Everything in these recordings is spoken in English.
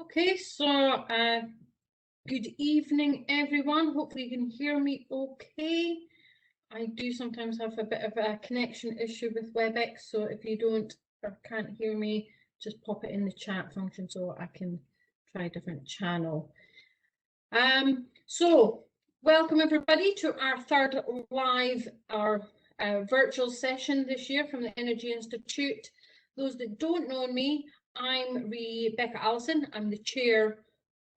Okay, so good evening, everyone. Hopefully you can hear me okay. I do sometimes have a bit of a connection issue with WebEx, so if you don't or can't hear me, just pop it in the chat function so I can try a different channel. So welcome everybody to our third live virtual session this year from the Energy Institute. Those that don't know me, I'm Rebecca Allison. I'm the chair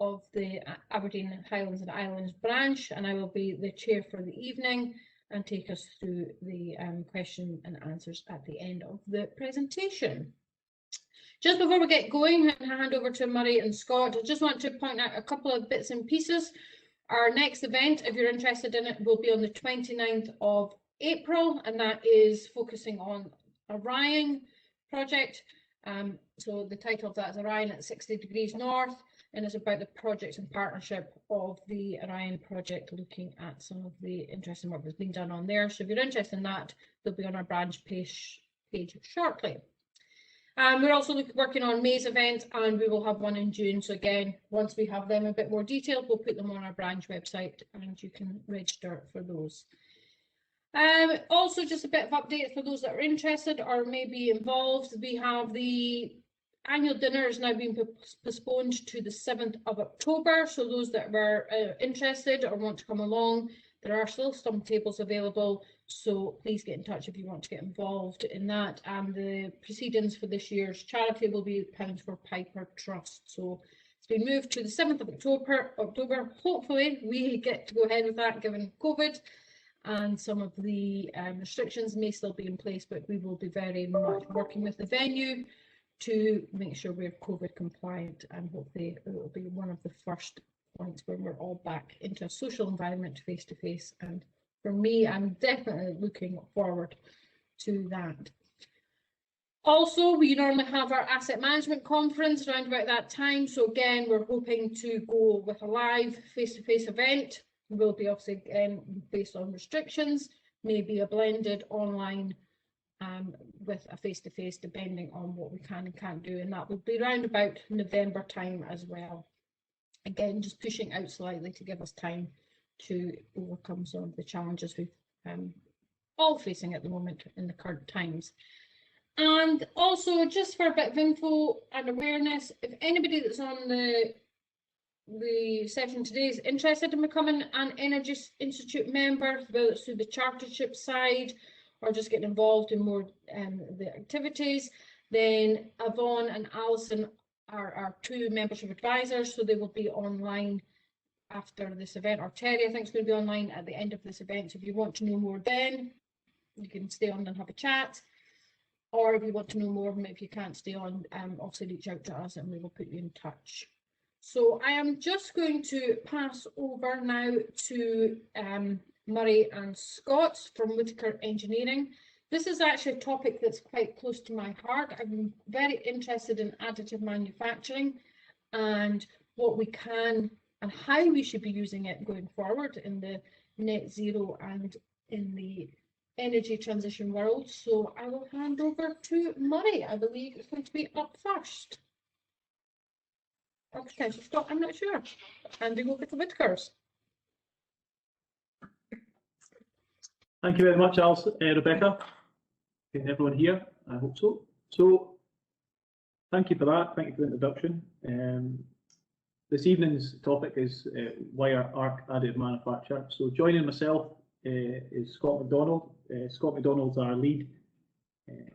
of the Aberdeen Highlands and Islands branch, and I will be the chair for the evening and take us through the question and answers at the end of the presentation. Just before we get going and hand over to Murray and Scott, I just want to point out a couple of bits and pieces. Our next event, if you're interested in it, will be on the 29th of April, and that is focusing on Orion project. So the title of that is Orion at 60 degrees north, and it's about the projects and partnership of the Orion project, looking at some of the interesting work that's been done on there. So if you're interested in that, they'll be on our branch page shortly. We're also working on May's event, and we will have one in June. So again, once we have them a bit more detailed, we'll put them on our branch website and you can register for those. Also, just a bit of update for those that are interested or maybe involved. We have the annual dinner is now being postponed to the 7th of October. So those that were interested or want to come along, there are still some tables available. So please get in touch if you want to get involved in that. And the proceedings for this year's charity will be Pounds for Piper Trust. So it's been moved to the 7th of October. Hopefully we get to go ahead with that given COVID. And some of the restrictions may still be in place, but we will be very much working with the venue to make sure we're COVID compliant, and hopefully it will be one of the first points where we're all back into a social environment face to face. And for me, I'm definitely looking forward to that. Also, we normally have our asset management conference around about that time. So again, we're hoping to go with a live face-to-face event. It will be obviously based on restrictions, maybe a blended online with a face-to-face, depending on what we can and can't do. And that will be around about November time as well. Again, just pushing out slightly to give us time to overcome some of the challenges we've all facing at the moment in the current times. And also, just for a bit of info and awareness, if anybody that's on the session today is interested in becoming an Energy Institute member, whether it's through the chartership side or just getting involved in more the activities, then Yvonne and Alison are our two membership advisors, so they will be online after this event, or Terry, I think, is going to be online at the end of this event. So if you want to know more then, you can stay on and have a chat. Or if you want to know more, if you can't stay on, obviously reach out to us and we will put you in touch. So I am just going to pass over now to Murray and Scott from Whittaker Engineering. This is actually a topic that's quite close to my heart. I'm very interested in additive manufacturing and what we can and how we should be using it going forward in the net zero and in the energy transition world. So I will hand over to Murray. I believe it's going to be up first. Or potentially Scott, I'm not sure. Handing over to Whittakers. Thank you very much, Rebecca. Can everyone hear? I hope so. So, thank you for that. Thank you for the introduction. This evening's topic is wire arc additive manufacture. So, joining myself is Scott McDonald. Scott McDonald's our lead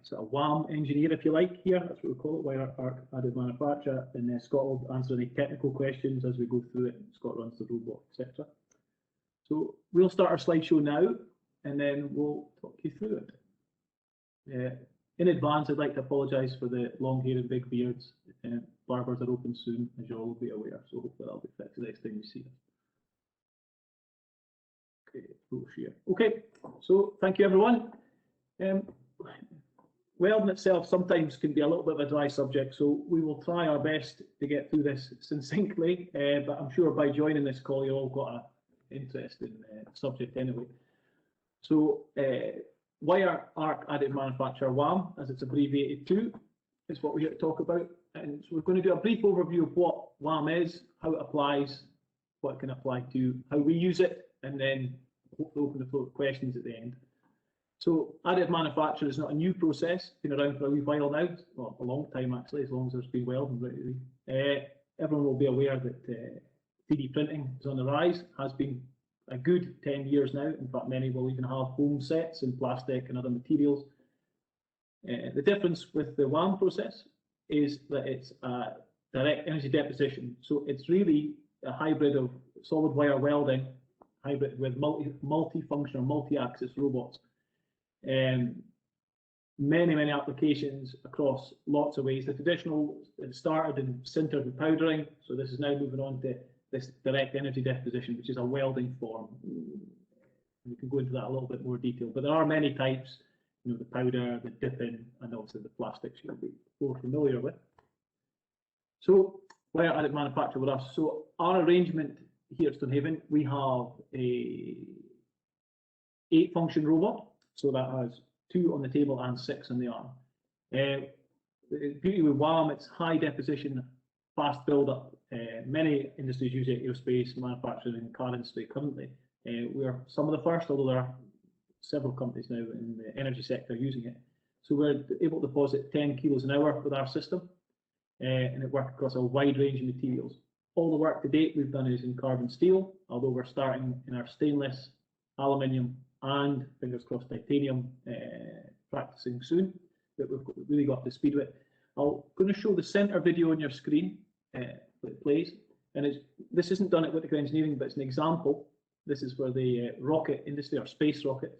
sort of WAAM engineer, if you like, here. That's what we call it, wire arc additive manufacture. And Scott will answer any technical questions as we go through it. Scott runs the robot, etc. So, we'll start our slideshow now, and then we'll talk you through it. In advance, I'd like to apologise for the long hair and big beards. Barbers are open soon, as you all will be aware, so hopefully that'll be fixed the next time you see us. Okay, we'll share. Okay, so thank you everyone. Welding itself sometimes can be a little bit of a dry subject, so we will try our best to get through this succinctly, but I'm sure by joining this call you all got an interesting subject anyway. So wire arc additive manufacture, WAAM, as it's abbreviated to, is what we're here to talk about. And so we're going to do a brief overview of what WAAM is, how it applies, what it can apply to, how we use it, and then hopefully open the floor to questions at the end. So additive manufacture is not a new process, been around for a wee while now, well, a long time actually, as long as there's been welding. Everyone will be aware that 3D printing is on the rise, has been a good 10 years now. In fact, many will even have home sets in plastic and other materials. The difference with the WAAM process is that it's a direct energy deposition. So it's really a hybrid of solid wire welding, hybrid with multi-function or multi-axis robots. Many applications across lots of ways. The traditional started in sintered and powdering, so this is now moving on to this direct energy deposition, which is a welding form. We can go into that a little bit more detail, but there are many types. You know, the powder, the dipping, and also the plastics you'll be more familiar with. So, where additive manufacture with us? So, our arrangement here at Stonehaven, we have a 8-function robot. So that has 2 on the table and 6 on the arm. The beauty with WAAM, it's high deposition, fast build up. Many industries use it, aerospace, manufacturing, and car industry currently. We are some of the first, although there are several companies now in the energy sector using it. So we're able to deposit 10 kilos an hour with our system, and it works across a wide range of materials. All the work to date we've done is in carbon steel, although we're starting in our stainless, aluminium, and fingers crossed titanium practicing soon, that we've really got the speed with it. I'm going to show the centre video on your screen that it plays, and this isn't done at Whittaker Engineering, but it's an example. This is for the rocket industry or space rocket.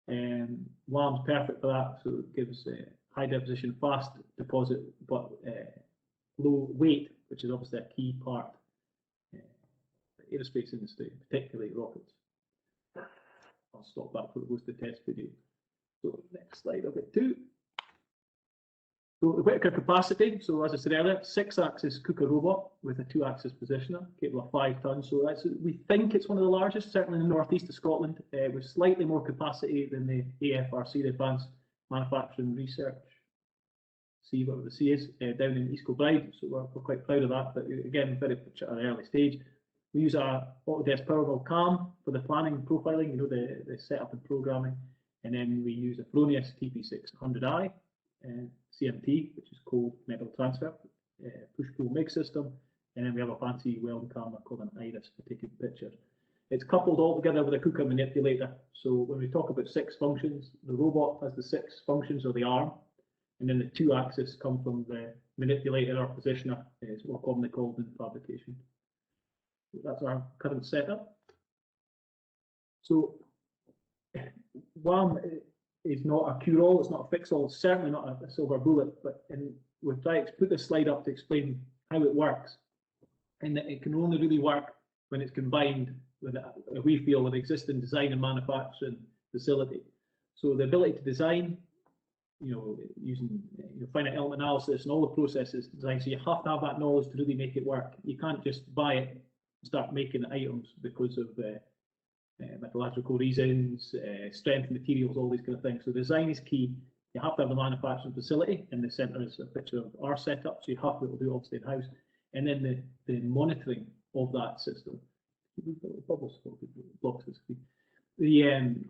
WAAM's perfect for that, so it gives high deposition, fast deposit, but low weight, which is obviously a key part of the aerospace industry, particularly rockets. I'll stop that before it goes to the test video. So next slide, I'll get 2. So the Whittaker capacity, so as I said earlier, 6-axis cooker robot with a 2-axis positioner, capable of 5 tons. So we think it's one of the largest, certainly in the northeast of Scotland, with slightly more capacity than the AFRC, the Advanced Manufacturing Research. See what the C is down in East Kilbride. So we're quite proud of that. But again, very much at an early stage. We use our Autodesk PowerVault CAM for the planning and profiling, you know, the setup and programming, and then we use a Fronius TP600i. CMT, which is cold metal transfer, push-pull MIG system, and then we have a fancy welding camera called an Iris for taking pictures. It's coupled all together with a cooker manipulator. So when we talk about 6 functions, the robot has the 6 functions of the arm, and then the 2 axes come from the manipulator or positioner, is more commonly called in fabrication. So that's our current setup. So WAAM is not a cure-all, it's not a fix-all, it's certainly not a silver bullet, but we've tried to put this slide up to explain how it works, and that it can only really work when it's combined with, we feel, with existing design and manufacturing facility. So the ability to design, you know, using finite element analysis and all the processes design, so you have to have that knowledge to really make it work. You can't just buy it and start making items because of metallurgical reasons, strength materials, all these kind of things. So design is key. You have to have the manufacturing facility, and the centre is a picture of our setup, so you have to be able to do it obviously in-house. And then the monitoring of that system. The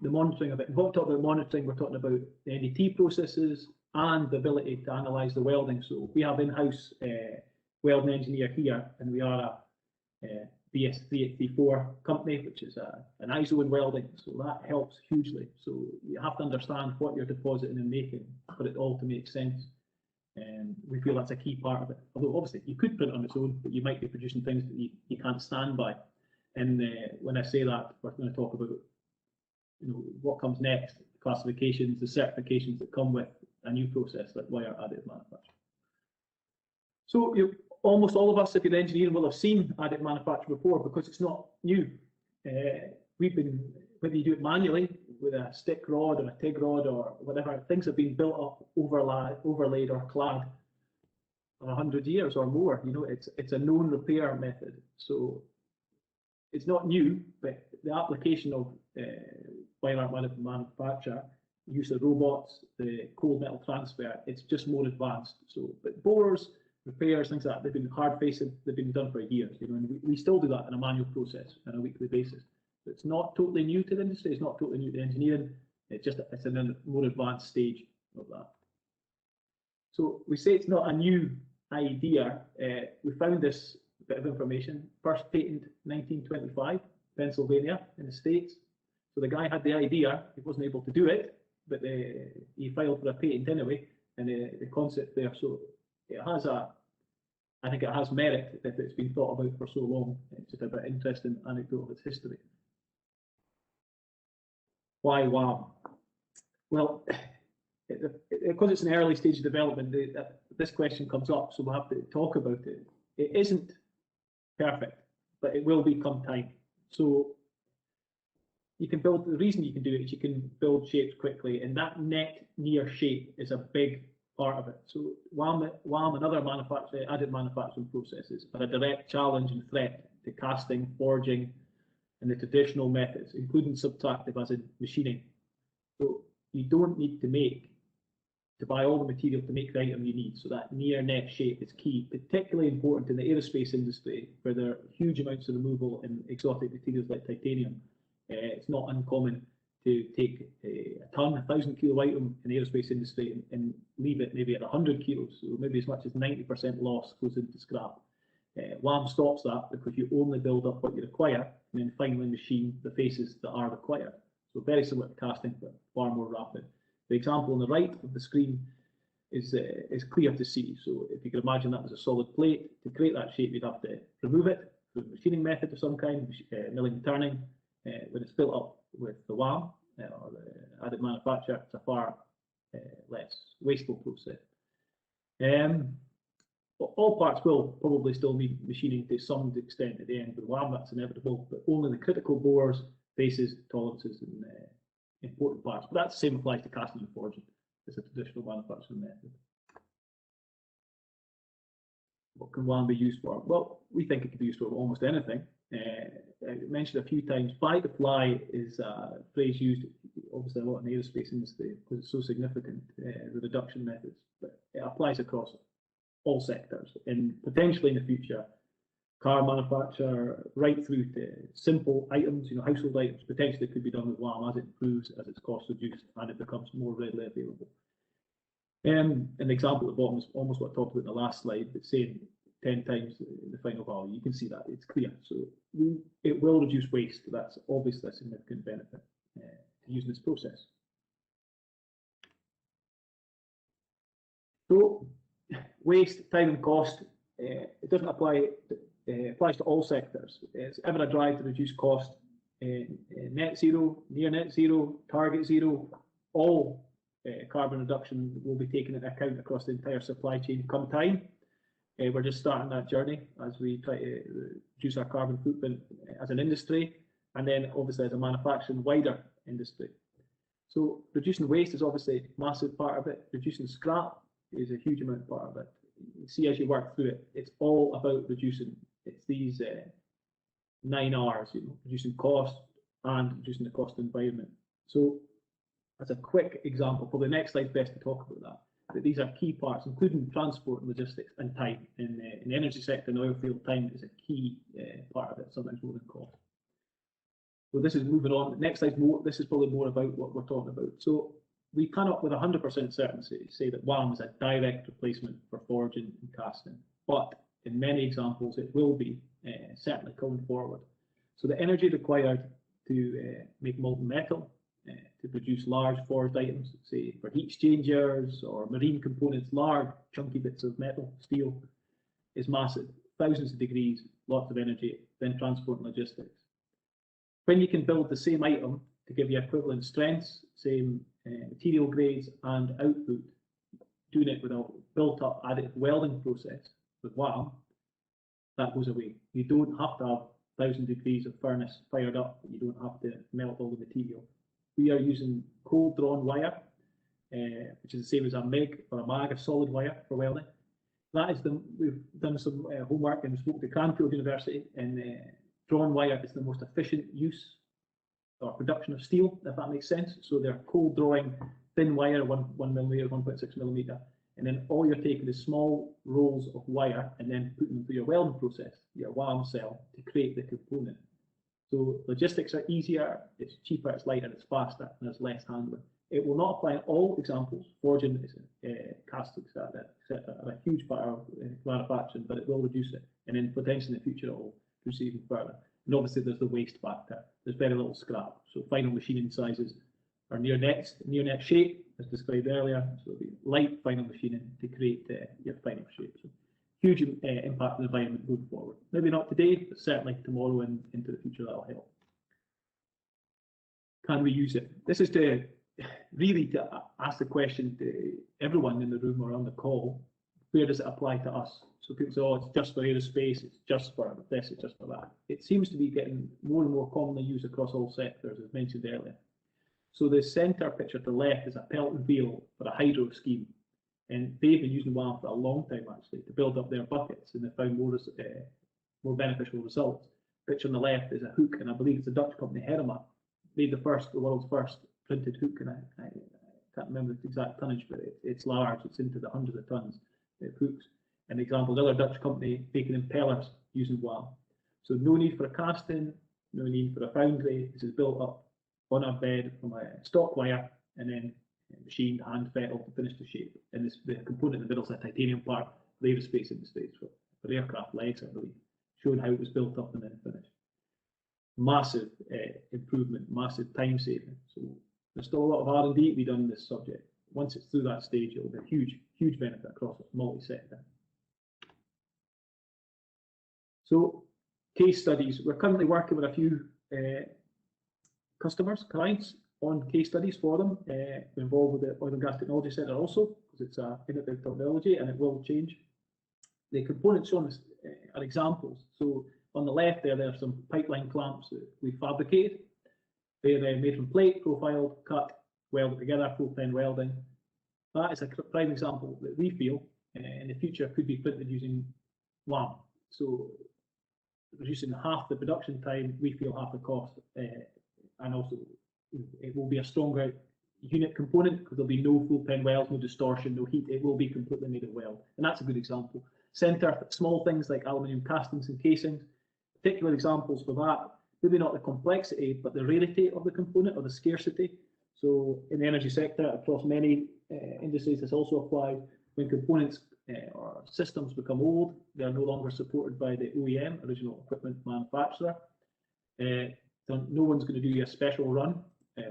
monitoring of it. When we talk about monitoring, we're talking about the NDT processes and the ability to analyse the welding. So we have in-house welding engineer here, and we are a BS3834 company, which is an ISO in welding, so that helps hugely. So you have to understand what you're depositing and making for it all to make sense. And we feel that's a key part of it. Although obviously you could print on its own, but you might be producing things that you can't stand by. And when I say that, we're going to talk about, you know, what comes next, the classifications, the certifications that come with a new process like wire additive manufacture. So almost all of us, if you're an engineer, will have seen additive manufacture before, because it's not new. We've been, whether you do it manually with a stick rod or a TIG rod or whatever, things have been built up, overlaid or clad for 100 years or more. You know, it's a known repair method. So it's not new, but the application of wire additive manufacture, use of robots, the cold metal transfer, it's just more advanced. So, but bores, repairs, things like that. They've been hard facing, they've been done for years, you know, and we still do that on a manual process on a weekly basis. It's not totally new to the industry, it's not totally new to engineering, it's in a more advanced stage of that. So we say it's not a new idea. We found this bit of information, first patent 1925, Pennsylvania in the States. So the guy had the idea, he wasn't able to do it, but he filed for a patent anyway, and the concept there, so it has I think it has merit if it's been thought about for so long. It's just a bit interesting anecdote of its history. Why WAAM? Well, because it's an early stage of development, this question comes up, so we'll have to talk about it. It isn't perfect, but it will become time. So you can build, the reason you can do it is you can build shapes quickly, and that net near shape is a big part of it. So WAAM and other additive manufacturing processes are a direct challenge and threat to casting, forging, and the traditional methods, including subtractive as in machining. So you don't need to buy all the material to make the item you need. So that near net shape is key, particularly important in the aerospace industry, where there are huge amounts of removal in exotic materials like titanium. It's not uncommon to take a 1,000 kilo item in the aerospace industry and leave it maybe at 100 kilos, so maybe as much as 90% loss goes into scrap. WAAM stops that because you only build up what you require and then finally machine the faces that are required. So very similar to casting, but far more rapid. The example on the right of the screen is clear to see. So if you can imagine that was a solid plate, to create that shape you'd have to remove it through a machining method of some kind, milling and turning. When it's built up with the WAAM or the additive manufacture, it's a far less wasteful process. All parts will probably still need machining to some extent at the end with WAAM, that's inevitable, but only the critical bores, faces, tolerances, and important parts. But that same applies to casting and forging. It's a traditional manufacturing method. What can WAAM be used for? Well, we think it can be used for almost anything. I mentioned a few times, fly to fly is a phrase used obviously a lot in the aerospace industry because it's so significant, the reduction methods, but it applies across all sectors and potentially in the future, car manufacture right through to simple items, you know, household items potentially could be done with WAAM as it improves, as its cost reduced and it becomes more readily available. An example at the bottom is almost what I talked about in the last slide, but saying 10 times the final value. You can see that, it's clear. So it will reduce waste. That's obviously a significant benefit to using this process. So waste, time and cost, it doesn't apply, it applies to all sectors. It's ever a drive to reduce cost. Net zero, near net zero, target zero, all carbon reduction will be taken into account across the entire supply chain come time. We're just starting that journey as we try to reduce our carbon footprint as an industry, and then obviously as a manufacturing wider industry. So reducing waste is obviously a massive part of it. Reducing scrap is a huge amount part of it. You see as you work through it, it's all about reducing. It's these 9 R's, you know, reducing cost and reducing the cost environment. So as a quick example, probably the next slide best to talk about that. But these are key parts, including transport and logistics and time. In the energy sector and oil field, time is a key part of it, sometimes more than cost. So this is moving on. Next slide, this is probably more about what we're talking about. So we cannot with 100% certainty say that WAAM is a direct replacement for forging and casting, but in many examples it will be, certainly going forward. So the energy required to make molten metal, to produce large forged items, say for heat exchangers or marine components, large chunky bits of metal, steel, is massive. Thousands of degrees, lots of energy, then transport and logistics. When you can build the same item to give you equivalent strengths, same material grades and output, doing it with a built-up additive welding process with WAAM, that goes away. You don't have to have 1,000 degrees of furnace fired up, you don't have to melt all the material. We are using cold drawn wire, which is the same as a MIG or a MAG, a solid wire for welding. That is we've done some homework and spoke to Cranfield University, and drawn wire is the most efficient use or production of steel, if that makes sense. So they're cold drawing thin wire, 1 millimeter, 1.6 millimeter, And then all you're taking is small rolls of wire and then putting them through your welding process, your WAAM cell, to create the component. So logistics are easier, it's cheaper, it's lighter, it's faster, and there's less handling. It will not apply in all examples. Forging, castings are a huge part of manufacturing, but it will reduce it. And then potentially in the future, it will reduce even further. And obviously, there's the waste factor. There's very little scrap. So final machining sizes are near net shape, as described earlier. So it'll be light final machining to create your final shape. So huge impact on the environment going forward. Maybe not today, but certainly tomorrow and into the future, that'll help. Can we use it? This is to really to ask the question to everyone in the room or on the call, where does it apply to us? So people say, oh, it's just for aerospace, it's just for this, it's just for that. It seems to be getting more and more commonly used across all sectors, as mentioned earlier. So the centre picture to the left is a pelt and wheel for a hydro scheme. And they've been using WAAM for a long time, actually, to build up their buckets, and they found more beneficial results. Picture on the left is a hook, and I believe it's a Dutch company, Harmonization, made the world's first printed hook, and I can't remember the exact tonnage, but it's large, it's into the hundreds of tons of hooks. An example, another Dutch company making impellers using WAAM. So no need for a casting, no need for a foundry. This is built up on a bed from a stock wire and then machined, hand fettled to finish the shape. And the component in the middle is a titanium part for aerospace industries, for aircraft legs, I believe, showing how it was built up and then finished. Massive improvement, massive time saving. So there's still a lot of R&D to be done in this subject. Once it's through that stage, it will be a huge, huge benefit across multi-sector. So case studies. We're currently working with a few customers, clients, on case studies for them. We're involved with the Oil and Gas Technology Centre also, because it's an innovative technology and it will change. The components shown are examples. So on the left there are some pipeline clamps that we fabricated. They're made from plate, profiled, cut, welded together, full pen welding. That is a prime example that we feel in the future could be printed using WAAM. So reducing half the production time, we feel half the cost, and also it will be a stronger unit component because there'll be no full pen welds, no distortion, no heat. It will be completely made of weld, and that's a good example. Centre, small things like aluminium castings and casings, particular examples for that. Maybe not the complexity, but the rarity of the component or the scarcity. So in the energy sector, across many industries, this also applies. When components or systems become old, they are no longer supported by the OEM, original equipment manufacturer. No one's going to do a special run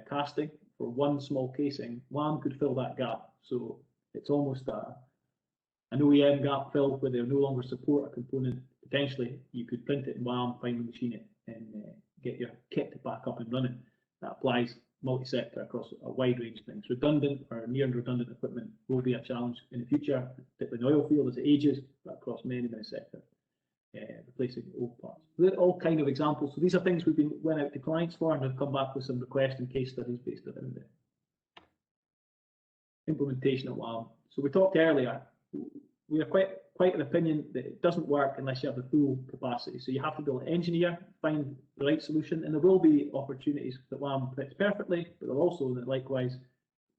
casting for one small casing. WAAM could fill that gap. So it's almost an OEM gap filled where they no longer support a component. Potentially, you could print it in WAAM, finally machine it, and get your kit back up and running. That applies multi-sector across a wide range of things. Redundant or near redundant equipment will be a challenge in the future, particularly in the oil field as it ages, but across many, many sectors, replacing old parts. They're all kind of examples. So these are things we've went out to clients for and have come back with some requests and case studies based around it. Implementation of WAAM. So we talked earlier, we are quite an opinion that it doesn't work unless you have the full capacity. So you have to be able to engineer, find the right solution, and there will be opportunities that WAAM fits perfectly, but there also, likewise,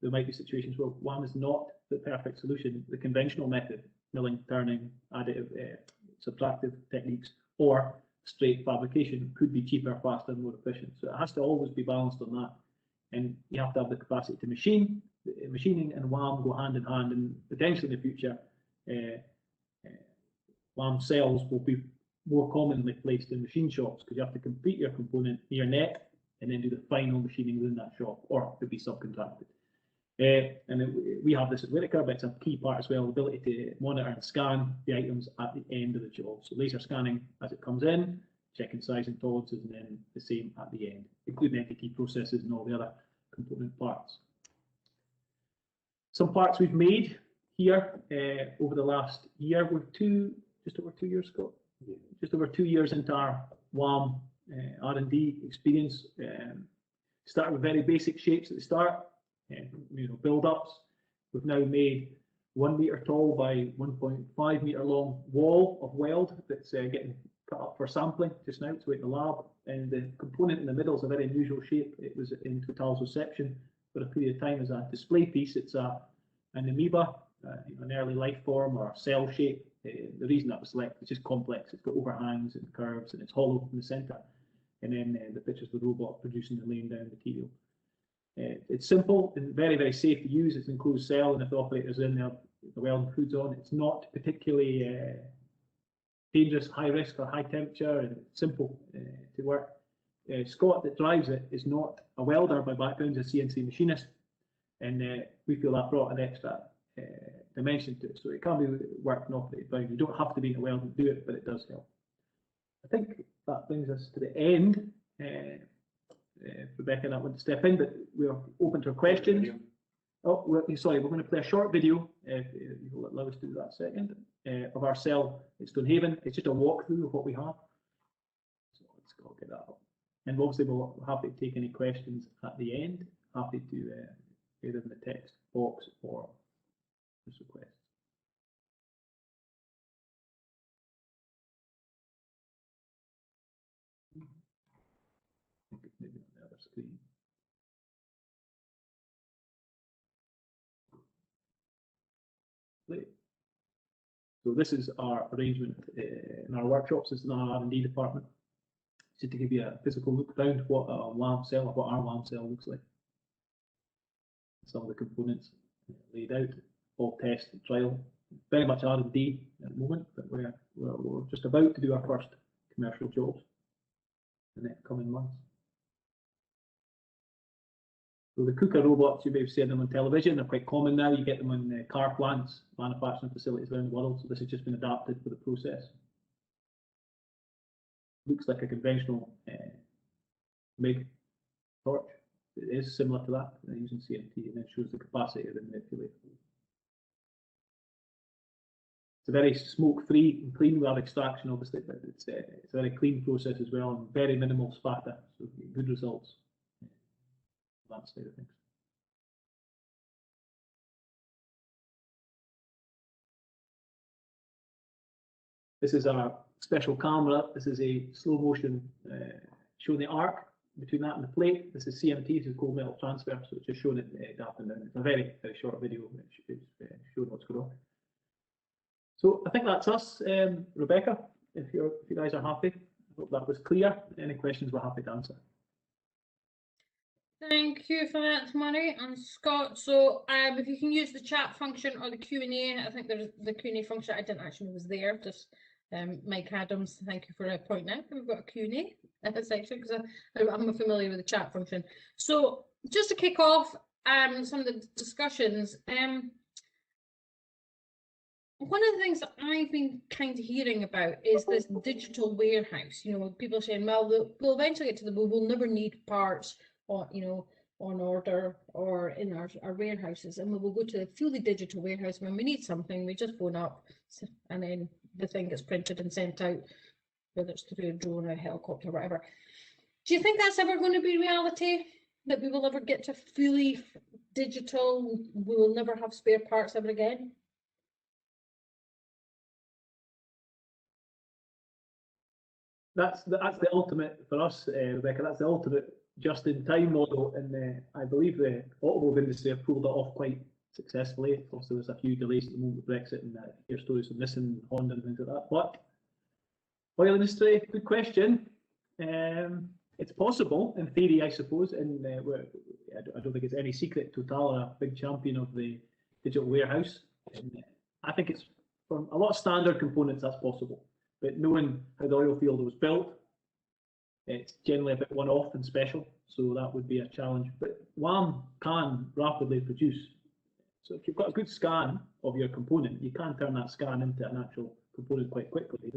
there might be situations where WAAM is not the perfect solution. The conventional method, milling, turning, additive, subtractive techniques, or straight fabrication could be cheaper, faster, and more efficient. So it has to always be balanced on that. And you have to have the capacity to machine. Machining and WAAM go hand in hand, and potentially in the future, WAAM cells will be more commonly placed in machine shops because you have to complete your component near net and then do the final machining within that shop, or it could be subcontracted. We have this at Whittaker, but it's a key part as well, the ability to monitor and scan the items at the end of the job. So laser scanning as it comes in, checking size and tolerances, and then the same at the end, including entity processes and all the other component parts. Some parts we've made here over the last year. We're just over 2 years ago, just over 2 years into our WAAM R&D experience. Started with very basic shapes at the start, build-ups. We've now made 1 metre tall by 1.5 metre long wall of weld that's getting cut up for sampling just now. It's waiting in the lab, and the component in the middle is a very unusual shape. It was in Total's reception for a period of time as a display piece. It's an amoeba an early life form or cell shape. The reason that was selected is just complex. It's got overhangs and curves, and it's hollow in the centre. And then the pictures of the robot producing and laying down material. It's simple and very, very safe to use. It's an enclosed cell, and if the operator's in there, the welding food's on. It's not particularly dangerous, high risk or high temperature, and simple to work. Scott, that drives it, is not a welder by background, he's a CNC machinist, and we feel that brought an extra dimension to it. So it can be worked and operated by. You don't have to be in a welding to do it, but it does help. I think that brings us to the end. Rebecca and I want to step in, but we're open to questions. Oh, sorry, we're going to play a short video, if you'll allow us to do that second, of our cell at Stonehaven. It's just a walkthrough of what we have. So let's go get that up. And obviously we're happy to take any questions at the end. Happy to either in the text box or just requests. Maybe on the other screen. So this is our arrangement in our workshops. This is our R&D department. Just to give you a physical look around what a WAAM cell, or what our WAAM cell looks like. Some of the components laid out, all test and trial. Very much R&D at the moment, but we're just about to do our first commercial jobs in the coming months. So the cooker robots, you may have seen them on television. They're quite common now. You get them in car plants, manufacturing facilities around the world. So this has just been adapted for the process. Looks like a conventional MIG torch. It is similar to that, using CNT, and then shows the capacity of the manipulator. It's a very smoke-free and clean. We have extraction, obviously, but it's a very clean process as well, and very minimal spatter, so good results. That side of things. This is our special camera. This is a slow motion showing the arc between that and the plate. This is CMT, this is cold metal transfer, so it's just showing it up and down. It's a very, very short video which is showing what's going on. So I think that's us, Rebecca. If you guys are happy, I hope that was clear. Any questions, we're happy to answer. Thank you for that, Murray and Scott. So if you can use the chat function or the Q&A, I think there's the Q&A function. I didn't actually know was there. Just Mike Adams, thank you for pointing out. We've got a Q&A section because I'm familiar with the chat function. So just to kick off some of the discussions, one of the things that I've been kind of hearing about is this digital warehouse. You know, people are saying, well, we'll eventually get to we'll never need parts, or on order or in our warehouses, and we will go to a fully digital warehouse. When we need something, we just phone up, and then the thing gets printed and sent out, whether it's through a drone or a helicopter or whatever. Do you think that's ever going to be reality? That we will ever get to fully digital? We will never have spare parts ever again? That's the ultimate for us, Rebecca. That's the ultimate just-in-time model, and I believe the automobile industry have pulled it off quite successfully. Also, there's a few delays at the moment with Brexit, and hear stories of Nissan, Honda, and things like that. But oil industry, good question. It's possible in theory, I suppose, and I don't think it's any secret. Total are a big champion of the digital warehouse, and I think it's from a lot of standard components that's possible. But knowing how the oil field was built, it's generally a bit one-off and special, so that would be a challenge. But WAAM can rapidly produce. So if you've got a good scan of your component, you can turn that scan into an actual component quite quickly.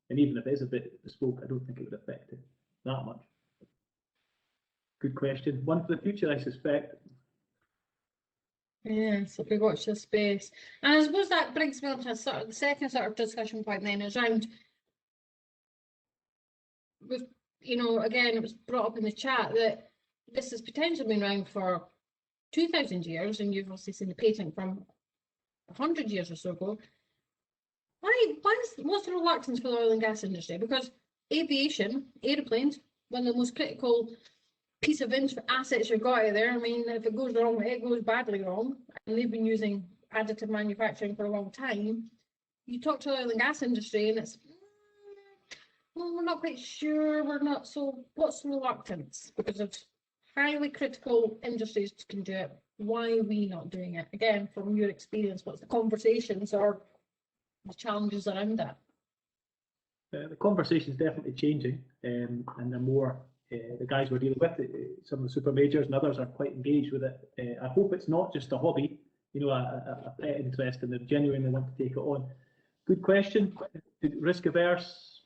And even if it is a bit bespoke, I don't think it would affect it that much. Good question. One for the future, I suspect. Yes, if we watch this space. And I suppose that brings me on to the second sort of discussion point then, is around with, again, it was brought up in the chat that this has potentially been around for 2,000 years, and you've obviously seen the patent from 100 years or so ago. What's the reluctance for the oil and gas industry? Because aviation, aeroplanes, one of the most critical piece of assets you've got out there. I mean, if it goes wrong, it goes badly wrong. And they've been using additive manufacturing for a long time, you talk to the oil and gas industry and it's, well, we're not quite sure, we're not, so what's the reluctance? Because of highly critical industries can do it, why are we not doing it? Again, from your experience, what's the conversations or the challenges around that? The conversation is definitely changing, and the more the guys we're dealing with, some of the super majors and others are quite engaged with it. I hope it's not just a hobby, you know, a pet interest, and they genuinely want to take it on. Good question. Risk averse,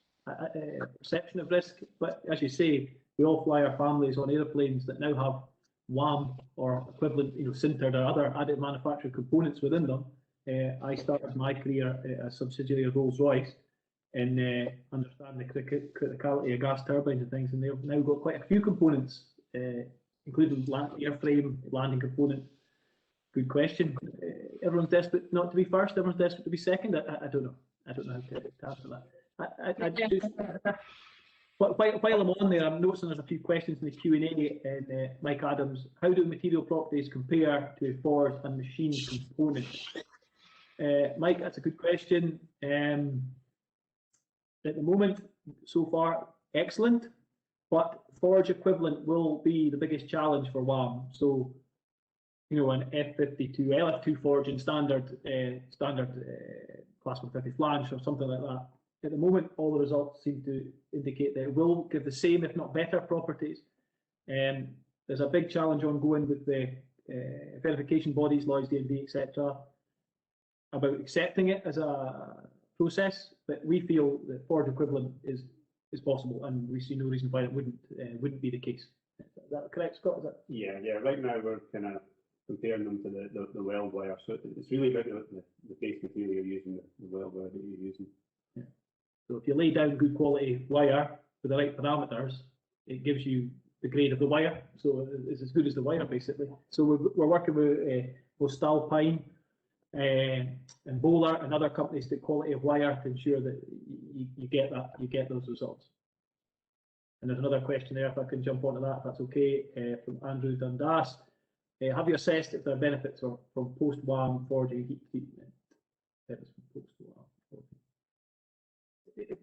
perception of risk, but as you say, we all fly our families on airplanes that now have WAAM or equivalent, you know, sintered or other additive manufacturing components within them. I started my career as a subsidiary of Rolls-Royce and understand the criticality of gas turbines and things, and they've now got quite a few components, including airframe, landing component. Good question. Everyone's desperate not to be first, everyone's desperate to be second. I don't know. I don't know how to answer that. But while I'm on there, I'm noticing there's a few questions in the Q&A, and Mike Adams, how do material properties compare to forged and machined components? Mike, that's a good question. At the moment, so far, excellent, but forge equivalent will be the biggest challenge for WAAM. So, you know, an F52, LF2 forge in standard class 150 flange or something like that. At the moment, all the results seem to indicate that it will give the same, if not better, properties. There's a big challenge ongoing with the verification bodies, Lloyd, DNV, etc., about accepting it as a process, but we feel that forge equivalent is possible, and we see no reason why it wouldn't be the case. Is that correct, Scott? Is that? Yeah. Right now we're kind of comparing them to the weld wire, so it's really about the base material you're using, the weld wire that you're using. Yeah. So if you lay down good quality wire with the right parameters, it gives you the grade of the wire, so it's as good as the wire basically. So we're working with Stahl Pine and Bowler and other companies, the quality of wire, to ensure that you get those results. And there's another question there, if I can jump onto that, if that's okay, from Andrew Dundas. Have you assessed if there are benefits from post-WAAM forging heat treatment?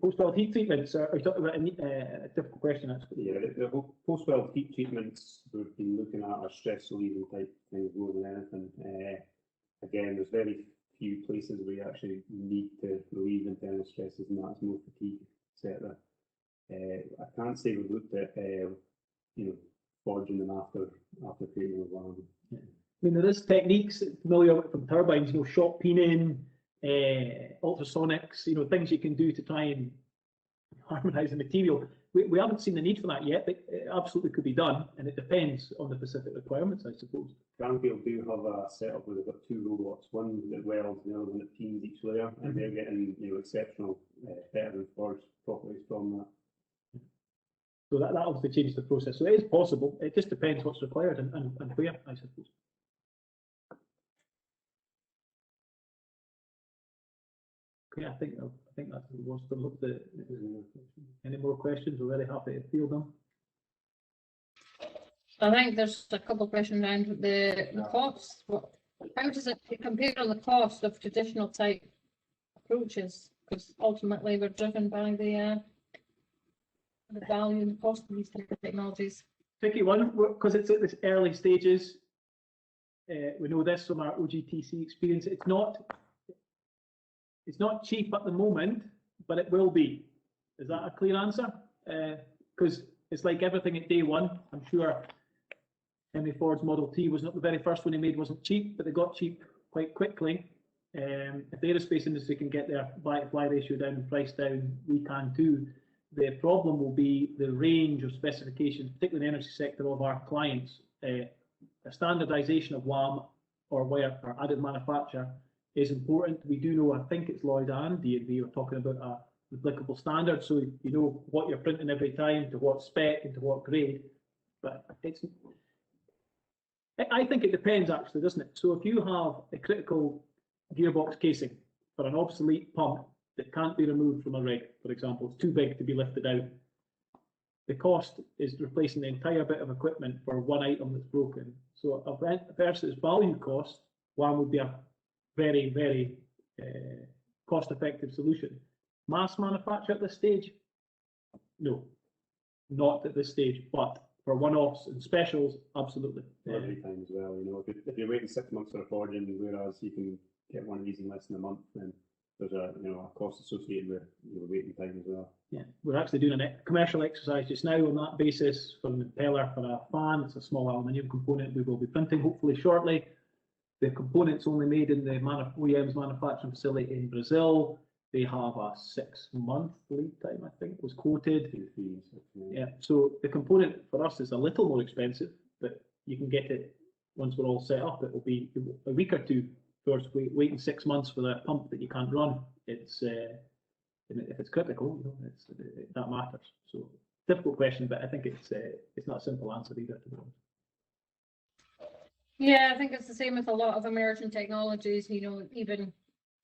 Post-weld heat treatments, are you talking about a difficult question actually? Yeah, the post-weld heat treatments we've been looking at are stress relieving type things more than anything. Again, there's very few places where you actually need to relieve internal stresses, and that's more fatigue, etc. I can't say we've looked at forging them after creating a WAAM. Yeah. I mean, there is techniques familiar with from turbines, you know, shot peening, ultrasonics, you know, things you can do to try and harmonise the material. We haven't seen the need for that yet, but it absolutely could be done, and it depends on the specific requirements, I suppose. DNVgl do have a setup where they've got two robots, one that welds and the other one that peens each layer, and they're getting exceptional better and forged properties from that. So that obviously changes the process. So it is possible. It just depends what's required and where, I suppose. Okay, I think that's was to look at. Any more questions? We're very happy to field them. I think there's a couple of questions around the costs. How does it compare on the cost of traditional type approaches? Because ultimately we're driven by the value and the cost of these type of technologies. Tricky one, because it's at this early stages. We know this from our OTGC experience. It's not cheap at the moment, but it will be. Is that a clear answer? Because it's like everything at day one. I'm sure Henry Ford's Model T was not the very first one he made, wasn't cheap, but they got cheap quite quickly. If the aerospace industry can get their buy-to-fly ratio down and price down, we can too. The problem will be the range of specifications, particularly in the energy sector, of our clients. A standardisation of WAAM or additive manufacture is important. We do know, I think it's Lloyd and DNV are talking about a applicable standard, so you know what you're printing every time, to what spec and to what grade. But I think it depends actually, doesn't it? So if you have a critical gearbox casing for an obsolete pump that can't be removed from a rig, for example, it's too big to be lifted out, the cost is replacing the entire bit of equipment for one item that's broken. So versus value cost, WAAM would be a very, very cost-effective solution. Mass manufacture at this stage? No, not at this stage, but for one-offs and specials, absolutely. Every time as well, you know, if you're waiting 6 months for a forging, whereas you can get one of these in less than a month, then there's a cost associated with waiting time as well. Yeah, we're actually doing a commercial exercise just now on that basis for an impeller for a fan. It's a small aluminium component we will be printing hopefully shortly. The component's only made in the OEM's manufacturing facility in Brazil. They have a 6-month lead time, I think, was quoted. Yeah, so the component for us is a little more expensive, but you can get it once we're all set up. It will be a week or two versus waiting 6 months for a pump that you can't run. It's if it's critical, you know, that matters. So difficult question, but I think it's not a simple answer either, to be honest. Yeah, I think it's the same with a lot of emerging technologies, you know, even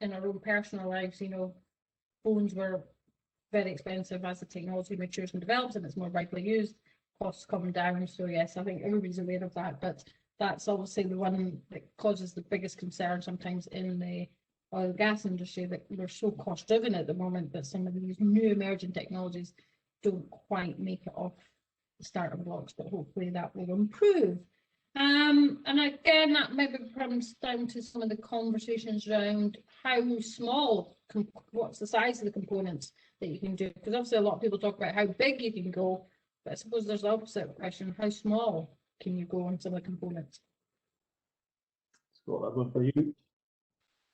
in our own personal lives, you know, phones were very expensive as the technology matures and develops and it's more widely used, costs come down. So yes, I think everybody's aware of that, but that's obviously the one that causes the biggest concern sometimes in the oil and gas industry, that we're so cost driven at the moment that some of these new emerging technologies don't quite make it off the starting blocks, but hopefully that will improve. And again, that maybe comes down to some of the conversations around how small, what's the size of the components that you can do, because obviously a lot of people talk about how big you can go, but I suppose there's the opposite question: how small can you go on some of the components? Scott, that one for you.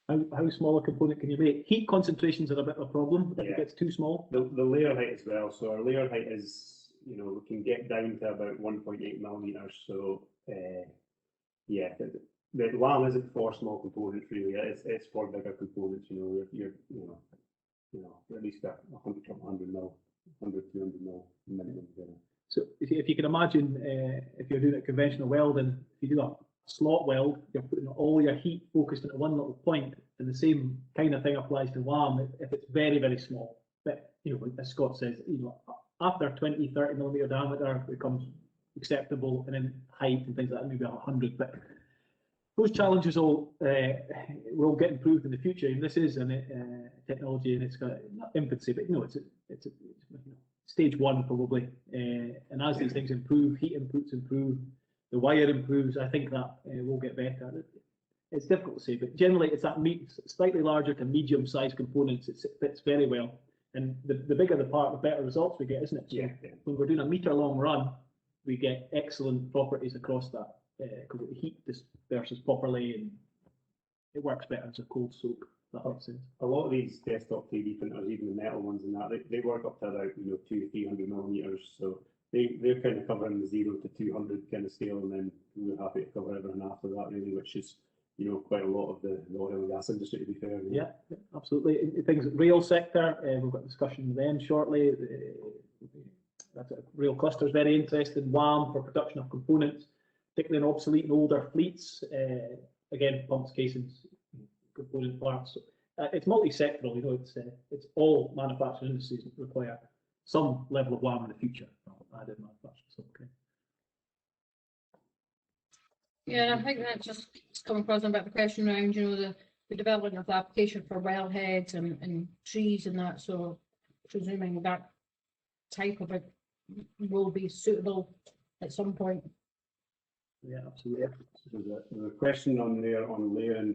How small a component can you make? Heat concentrations are a bit of a problem if it gets too small. The layer height as well. So our layer height is, you know, we can get down to about 1.8 millimeters. So yeah, the WAAM isn't for small components really. It's for bigger components. You know, you're at least 100 mil, 100, 200 mil minimum. So if you can imagine, if you're doing a conventional welding, if you do a slot weld, you're putting all your heat focused into one little point, and the same kind of thing applies to WAAM if it's very, very small. But, you know, as Scott says, you know, after 20, 30 millimeter diameter becomes acceptable, and then height and things like that, maybe 100. But those challenges will get improved in the future. And this is a technology, and it's got not infancy, but you know, it's stage one probably. And as these things improve, heat inputs improve, the wire improves. I think that will get better. It's difficult to say, but generally it's that slightly larger to medium-sized components. It fits very well, and the bigger the part, the better results we get, isn't it? So yeah. When we're doing a meter-long run, we get excellent properties across that because the heat disperses properly and it works better as a cold soak. That makes sense. A lot of these desktop 3D printers, even the metal ones and that, they work up to about 200-300 millimeters. So they're kind of covering the 0 to 200 kind of scale, and then we're happy to cover everything after that really, which is quite a lot of the oil and gas industry, to be fair. Yeah, absolutely. Things like rail sector, we've got a discussion with them shortly. That's rail cluster is very interesting. WAAM for production of components, particularly in obsolete and older fleets. Again, pumps, casings, component parts. So, it's multi-sectoral. It's all manufacturing industries that require some level of WAAM in the future. Added manufacturing. So, okay. Yeah, I think that just coming across about the question around, the development of the application for wellheads and trees and that. So, presuming that type of it will be suitable at some point. Yeah, absolutely. So there's a question on there on layering.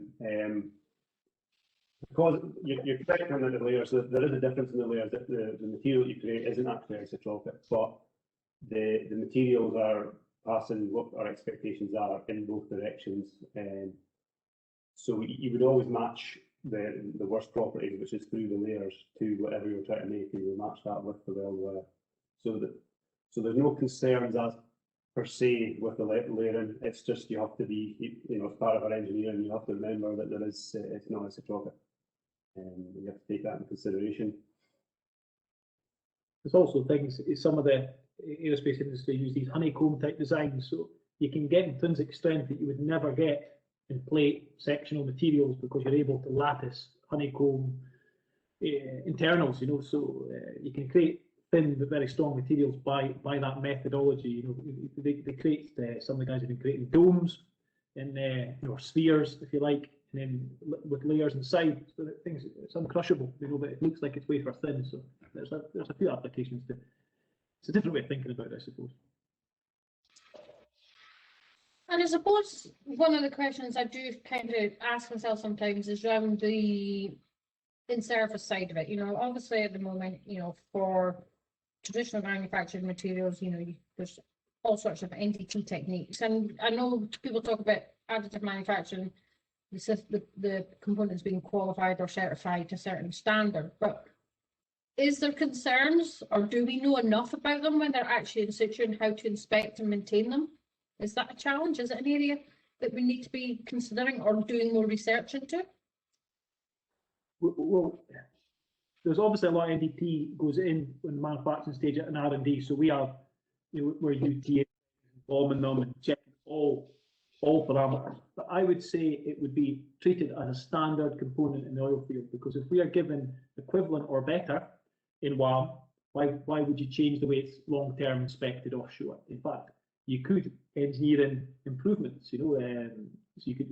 Because you're correct on the layers, there is a difference in the layers. The material you create isn't actually isotropic, but the materials are passing what our expectations are in both directions. So you would always match the worst properties, which is through the layers, to whatever you're trying to make, and you match that with the weld wire. So there's no concerns as per se with the layering. It's just you have to be, as part of our engineering, you have to remember that there is it's not isotropic, and you have to take that into consideration. There's also things, some of the aerospace industry use these honeycomb type designs, so you can get intrinsic strength that you would never get in plate sectional materials because you're able to lattice honeycomb internals, so you can create thin but very strong materials by that methodology. They create, some of the guys have been creating domes and or spheres, if you like, and then with layers inside, so that things it's uncrushable, you know, but it looks like it's wafer thin. So there's a few applications to. It's a different way of thinking about it, I suppose. And I suppose one of the questions I do kind of ask myself sometimes is around the in-service side of it. You know, obviously at the moment, you know, for traditional manufactured materials, you know, there's all sorts of NDT techniques. And I know people talk about additive manufacturing, the components being qualified or certified to a certain standard, but is there concerns, or do we know enough about them when they're actually in situ and how to inspect and maintain them? Is that a challenge? Is it an area that we need to be considering or doing more research into? Well, there's obviously a lot of NDT goes in when the manufacturing stage at an R&D. So we have, you know, we're UTA bombing them and checking all parameters. But I would say it would be treated as a standard component in the oil field, because if we are given equivalent or better in WAAM, why would you change the way it's long-term inspected offshore? In fact, you could engineer in improvements, you know, so you could,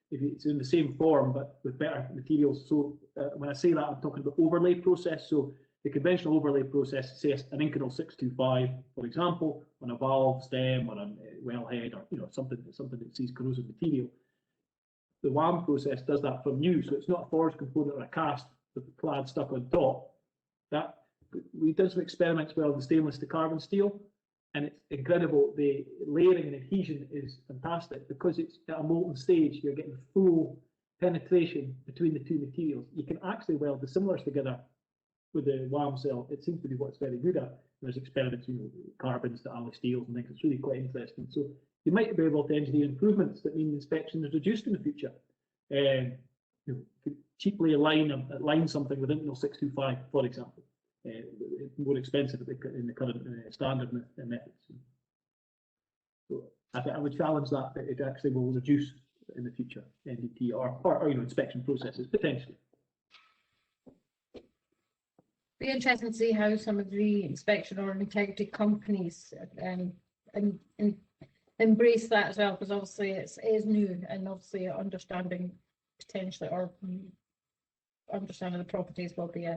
if it's in the same form but with better materials. So when I say that, I'm talking about overlay process. So the conventional overlay process, say an Inconel 625, for example, on a valve stem or a wellhead, or you know something that sees corrosive material. The WAAM process does that from new, so it's not a forged component or a cast with the clad stuck on top. That we did some experiments with the stainless to carbon steel, and it's incredible. The layering and adhesion is fantastic because it's at a molten stage. You're getting full penetration between the two materials. You can actually weld the similars together with the WAAM cell. It seems to be what it's very good at. There's experiments, you know, carbons to alloy steels and things. It's really quite interesting. So you might be able to engineer improvements that mean inspection is reduced in the future. You know, could cheaply align something with Inconel 625, for example. It's more expensive in the current standard methods. So I would challenge that it actually will reduce in the future NDT or you know, inspection processes potentially. Be interesting to see how some of the inspection or integrity companies embrace that as well, because obviously it is new, and obviously understanding potentially or understanding the properties will be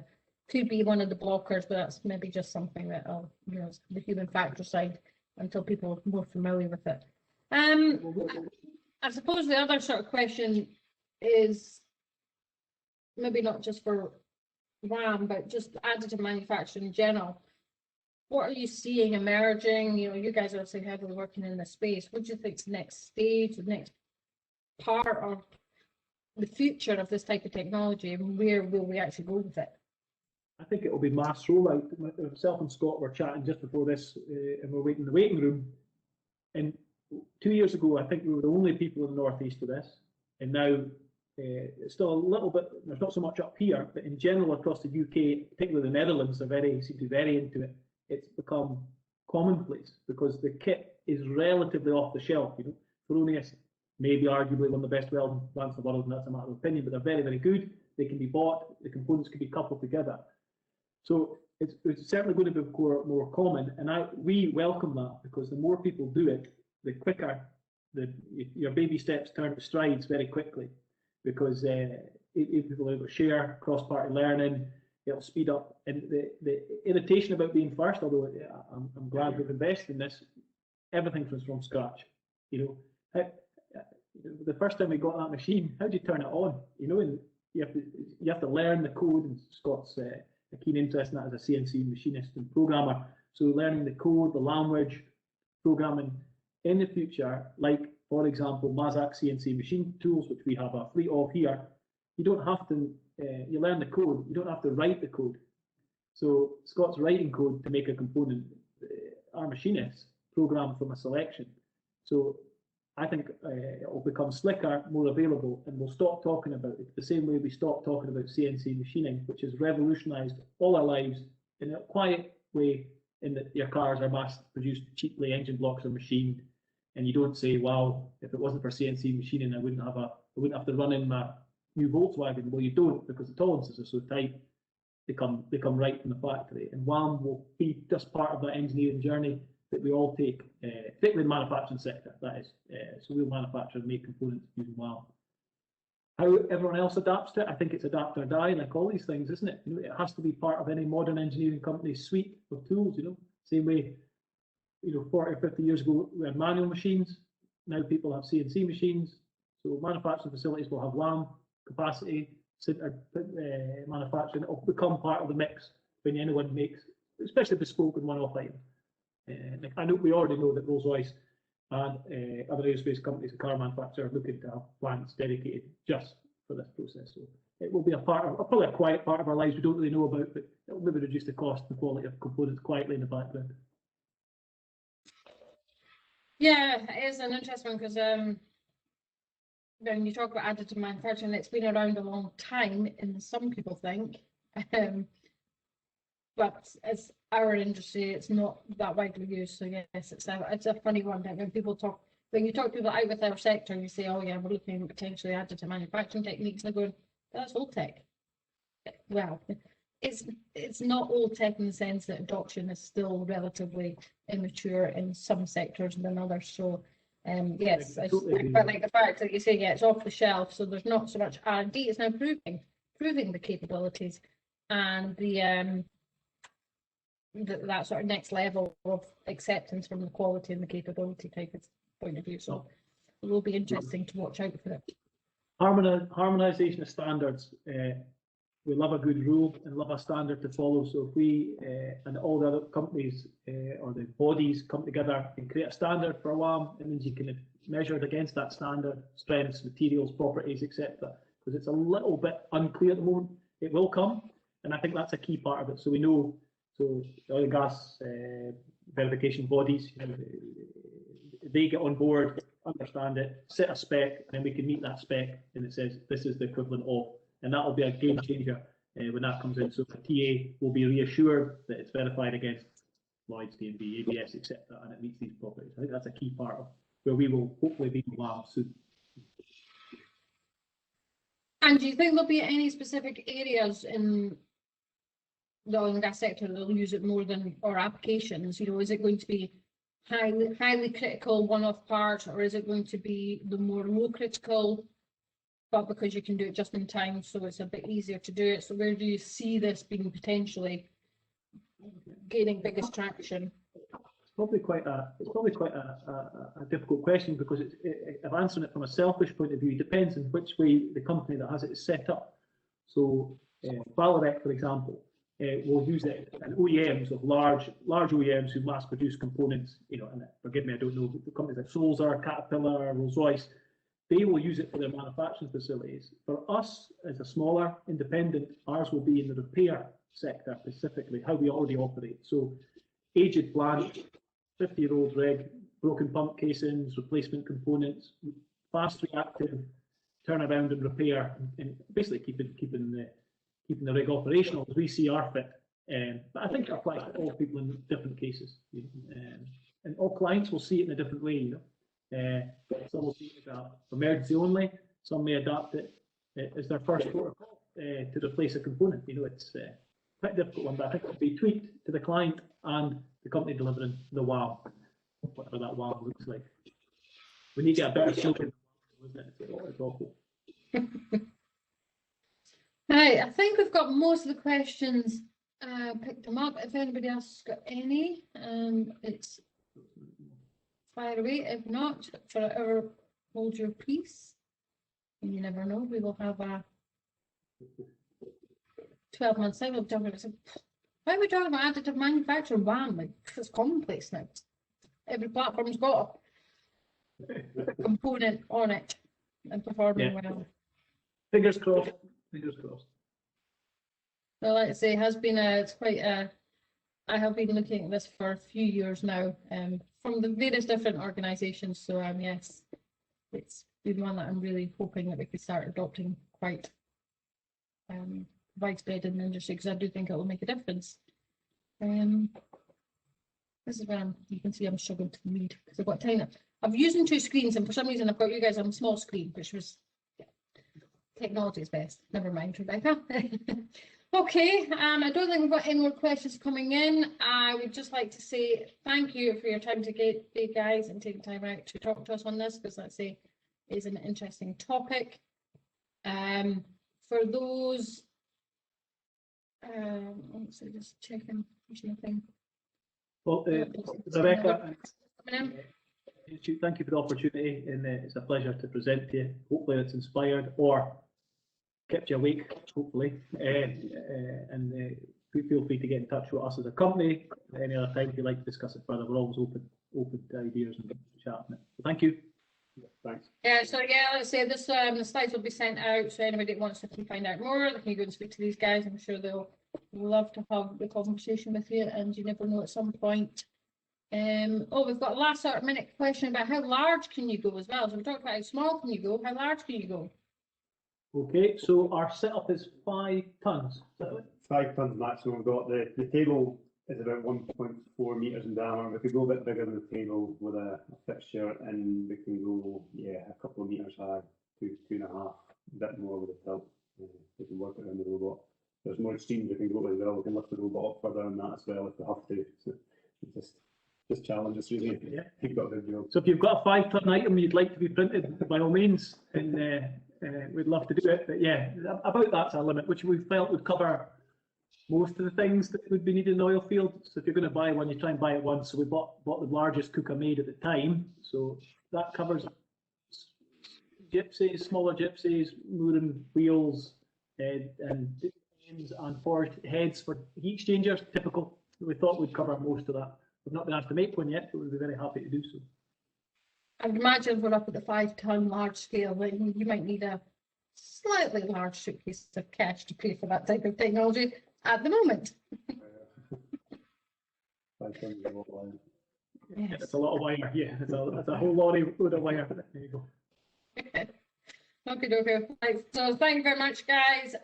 could be one of the blockers, but that's maybe just something that you know, the human factor side until people are more familiar with it. I suppose the other sort of question is maybe not just for WAAM, but just additive manufacturing in general. What are you seeing emerging? You know, you guys are obviously heavily working in this space. What do you think is the next stage, the next part of the future of this type of technology, and where will we actually go with it? I think it will be mass rollout. Myself and Scott were chatting just before this, and we're waiting in the waiting room. And 2 years ago, I think we were the only people in the northeast of this, and now it's still a little bit. There's not so much up here, but in general across the UK, particularly the Netherlands, seem to be very into it. It's become commonplace because the kit is relatively off the shelf. You know, Fronius may be arguably one of the best welding plants in the world, and that's a matter of opinion, but they're very, very good. They can be bought. The components can be coupled together. So it's certainly going to be more common, and we welcome that, because the more people do it, the quicker your baby steps turn to strides very quickly, because if people are able to share cross-party learning, it'll speed up. And the irritation about being first, although I'm glad we've invested in this, everything was from scratch. You know, the first time we got that machine, how do you turn it on? You know, and you have to learn the code, and Scott's a keen interest in that as a CNC machinist and programmer. So learning the code, the language, programming in the future, like for example, Mazak CNC machine tools, which we have a fleet of here, you don't have to, you learn the code, you don't have to write the code. So Scott's writing code to make a component, our machinists program from a selection. So I think it will become slicker, more available, and we'll stop talking about it the same way we stopped talking about CNC machining, which has revolutionised all our lives in a quiet way, in that your cars are mass-produced cheaply, engine blocks are machined, and you don't say, "Wow, if it wasn't for CNC machining, I wouldn't have to run in my new Volkswagen." Well, you don't, because the tolerances are so tight. They come right from the factory, and WAAM will be just part of that engineering journey that we all take, particularly in the manufacturing sector, that is. So we'll manufacture and make components using WAAM. how everyone else adapts to it, I think it's adapt or die, like all these things, isn't it? You know, it has to be part of any modern engineering company's suite of tools, you know. Same way, you know, 40 or 50 years ago, we had manual machines. Now people have CNC machines. So manufacturing facilities will have WAAM capacity, manufacturing. It'll become part of the mix when anyone makes, especially bespoke and one-off items. Like I know we already know that Rolls-Royce and other aerospace companies and car manufacturers are looking to have plants dedicated just for this process. So it will be a part of, probably a quiet part of our lives we don't really know about, but it will maybe reduce the cost and quality of components quietly in the background. Yeah, it is an interesting one because when you talk about additive manufacturing, it's been around a long time, and some people think, but as our industry, it's not that widely used. So yes, it's a funny one. That when you talk to people out with our sector, you say, oh yeah, we're looking at potentially additive manufacturing techniques, and they're going, that's old tech. Well, it's not old tech in the sense that adoption is still relatively immature in some sectors than others. So yes, I quite like the fact that you say, yeah, it's off the shelf, so there's not so much R&D. It's now proving the capabilities and that sort of next level of acceptance from the quality and the capability type of point of view. So it will be interesting to watch out for it. Harmonization of standards. We love a good rule and love a standard to follow. So if we and all the other companies or the bodies come together and create a standard for a WAAM, it means you can measure it against that standard, strengths, materials, properties, etc. Because it's a little bit unclear at the moment. It will come, and I think that's a key part of it. So we know, so the oil and gas verification bodies, you know, they get on board, understand it, set a spec, and then we can meet that spec, and it says this is the equivalent of. And that will be a game changer when that comes in. So the TA will be reassured that it's verified against Lloyd's, DNV, ABS, etc., and it meets these properties. I think that's a key part of where we will hopefully be WAAM soon. And do you think there'll be any specific areas in the oil and gas sector that'll use it more than, or applications? You know, is it going to be highly critical one-off part, or is it going to be the more low critical? But because you can do it just in time, so it's a bit easier to do it. So where do you see this being potentially gaining biggest traction? It's probably quite a difficult question, because if answering it from a selfish point of view, it depends on which way the company that has it is set up. So Valorec, for example, will use it, and OEMs of large OEMs who mass produce components, you know, and forgive me, I don't know, the companies like Sulzer, Caterpillar, Rolls-Royce, they will use it for their manufacturing facilities. For us, as a smaller independent, ours will be in the repair sector specifically, how we already operate. So aged plant, 50-year-old rig, broken pump casings, replacement components, fast reactive turnaround and repair, and basically keeping the rig operational as we see our fit. But I think it applies to all people in different cases, you know, and all clients will see it in a different way, you know. Some will see it as emergency only. Some may adapt it as their first protocol to replace a component. You know, it's quite a difficult one, but I think it'll be tweaked to the client and the company delivering the WAAM, whatever that WAAM looks like. We need to get a better slogan, isn't it? It's awful. Right, I think we've got most of the questions picked them up. If anybody else has got any, it's fire away. If not, forever hold your peace. And you never know, we will have a 12-month cycle of talking about. Why are we talking about additive manufacturing? WAAM, like it's commonplace now. Every platform's got a component on it and performing well. Fingers crossed. Fingers crossed. Well, like I say, has been it's quite a. I have been looking at this for a few years now, from the various different organisations. So yes, it's been one that I'm really hoping that we could start adopting quite widespread in the industry, because I do think it will make a difference. This is where you can see I'm struggling to read because I've got tiny. I'm using two screens, and for some reason I've got you guys on a small screen, which was technology is best. Never mind, Rebecca. Okay, I don't think we've got any more questions coming in. I would just like to say thank you for your time today, guys, and taking time out to talk to us on this, because let's say is an interesting topic. For those, let's see, just checking, there's nothing. Well, Rebecca, thank you for the opportunity, and it's a pleasure to present to you. Hopefully it's inspired or kept you awake, hopefully, and feel free to get in touch with us as a company at any other time if you'd like to discuss it further. We're always open to ideas and chat on it. So thank you. Thanks. Yeah, so yeah, let's say this the slides will be sent out, so anybody that wants to find out more, they can go and speak to these guys. I'm sure they'll love to have the conversation with you, and you never know, at some point. Oh, we've got a last sort of minute question about how large can you go as well. So we talked about how small can you go, how large can you go? Okay, so our setup is 5 tons. 5 tons maximum. We've got the table is about 1.4 meters in diameter. We could go a bit bigger than the table with a fixture, and we can go, yeah, a couple of meters high, 2.5, a bit more with a tilt. We can work around the robot. There's more extremes we can go as well. We can lift the robot up further than that as well if we have to. So just challenge us really. Yeah. You've got a good job. So if you've got a 5 ton item you'd like to be printed, by all means, and we'd love to do it. But yeah, about that's our limit, which we felt would cover most of the things that would be needed in the oil field. So if you're going to buy one, you try and buy it once. So we bought the largest cooker made at the time. So that covers gypsies, smaller gypsies, mooring wheels, and ends and forged heads for heat exchangers, typical. We thought we'd cover most of that. We've not been asked to make one yet, but we'd be very happy to do so. I would imagine we're up at the 5 ton large scale, but you might need a slightly large suitcase of cash to pay for that type of technology at the moment. 5 tons is a lot of wire. Yes. It's a lot of wire. Yeah, it's a whole lorry load of wire. There you go. Okay. Right. So thank you very much, guys.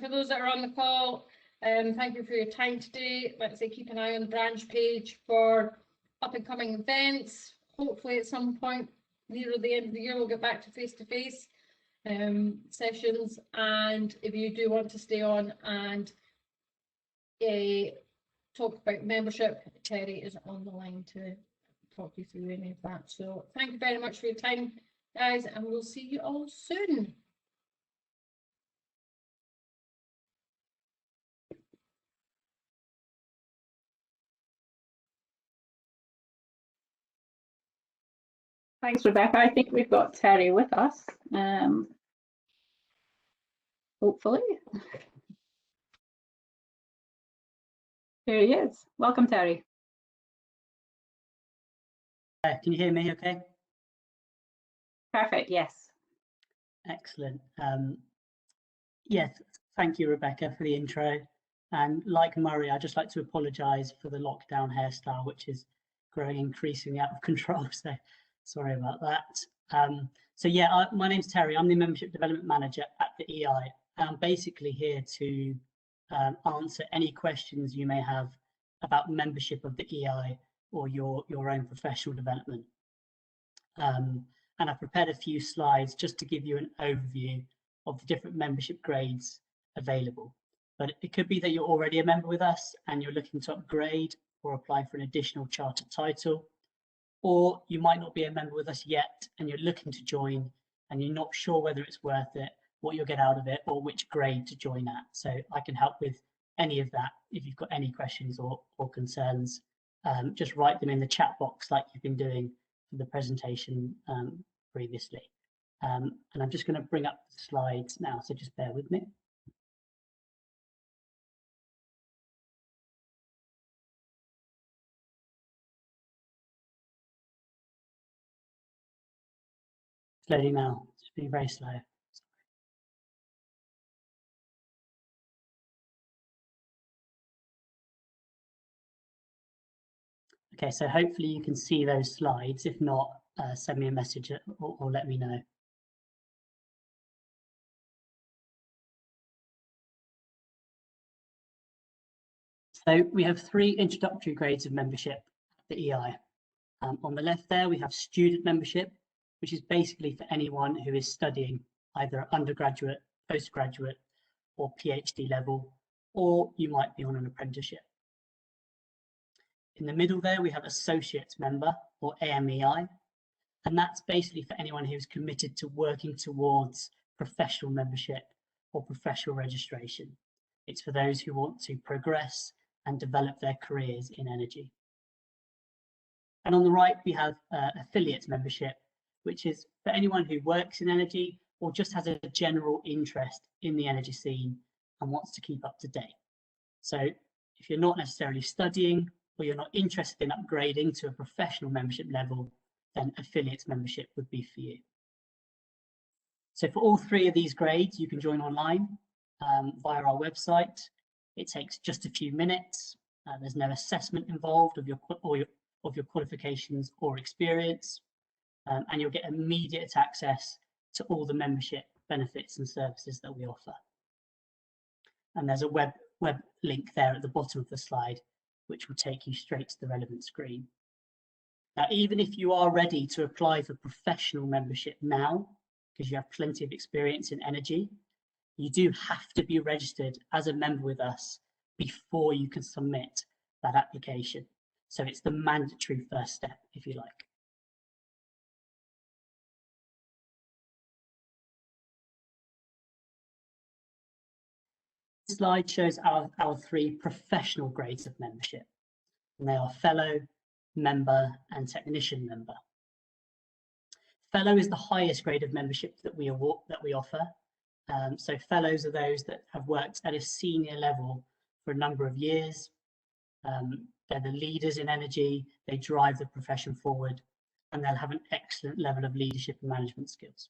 For those that are on the call, thank you for your time today. Like I say, keep an eye on the branch page for up and coming events. Hopefully at some point near the end of the year we'll get back to face-to-face sessions, and if you do want to stay on and talk about membership, Terry is on the line to talk you through any of that. So thank you very much for your time, guys, and we'll see you all soon. Thanks, Rebecca. I think we've got Terry with us. Hopefully. There he is. Welcome, Terry. Can you hear me okay? Perfect, yes. Excellent. Yes, thank you, Rebecca, for the intro. And like Murray, I'd just like to apologise for the lockdown hairstyle, which is growing increasingly out of control. So sorry about that. So yeah, my name's Terry. I'm the Membership Development Manager at the EI. I'm basically here to answer any questions you may have about membership of the EI or your own professional development. And I've prepared a few slides just to give you an overview of the different membership grades available. But it could be that you're already a member with us and you're looking to upgrade or apply for an additional chartered title, or you might not be a member with us yet and you're looking to join and you're not sure whether it's worth it, what you'll get out of it, or which grade to join at. So I can help with any of that. If you've got any questions or concerns, just write them in the chat box like you've been doing for the presentation previously. And I'm just going to bring up the slides now, so just bear with me. Slowly now, it's being very slow. Okay, so hopefully you can see those slides. If not, send me a message or let me know. So we have 3 introductory grades of membership at the EI. On the left there, we have student membership, which is basically for anyone who is studying either undergraduate, postgraduate, or PhD level, or you might be on an apprenticeship. In the middle there, we have associate member, or AMEI, and that's basically for anyone who's committed to working towards professional membership or professional registration. It's for those who want to progress and develop their careers in energy. And on the right, we have affiliates membership, which is for anyone who works in energy or just has a general interest in the energy scene and wants to keep up to date. So if you're not necessarily studying or you're not interested in upgrading to a professional membership level, then affiliates membership would be for you. So for all three of these grades, you can join online via our website. It takes just a few minutes. There's no assessment involved of your qualifications or experience, and you'll get immediate access to all the membership benefits and services that we offer. And there's a web link there at the bottom of the slide, which will take you straight to the relevant screen. Now, even if you are ready to apply for professional membership now, because you have plenty of experience in energy, you do have to be registered as a member with us before you can submit that application. So it's the mandatory first step, if you like. This slide shows our three professional grades of membership, and they are fellow, member, and technician member. Fellow is the highest grade of membership that we offer. So fellows are those that have worked at a senior level for a number of years. They're the leaders in energy, they drive the profession forward, and they'll have an excellent level of leadership and management skills.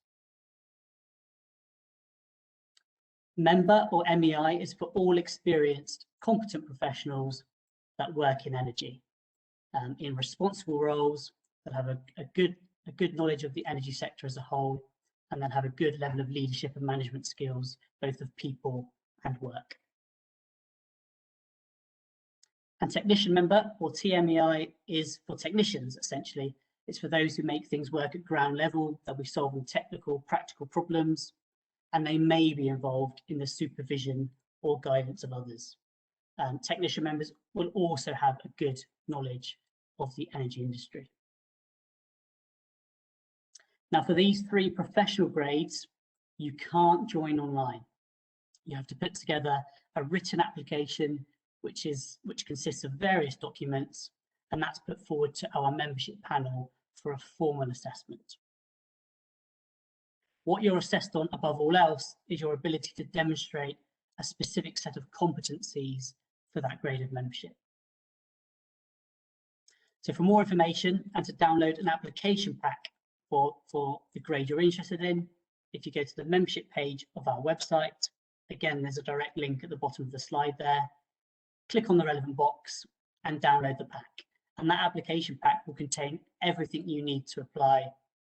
Member, or MEI, is for all experienced, competent professionals that work in energy, in responsible roles, that have a good knowledge of the energy sector as a whole, and then have a good level of leadership and management skills, both of people and work. And technician member, or TMEI, is for technicians, essentially. It's for those who make things work at ground level. They'll be solving technical, practical problems, and they may be involved in the supervision or guidance of others. Technician members will also have a good knowledge of the energy industry. Now, for these three professional grades, you can't join online. You have to put together a written application which consists of various documents, and that's put forward to our membership panel for a formal assessment. What you're assessed on above all else is your ability to demonstrate a specific set of competencies for that grade of membership. So for more information and to download an application pack for the grade you're interested in, if you go to the membership page of our website, again, there's a direct link at the bottom of the slide there. Click on the relevant box and download the pack. And that application pack will contain everything you need to apply,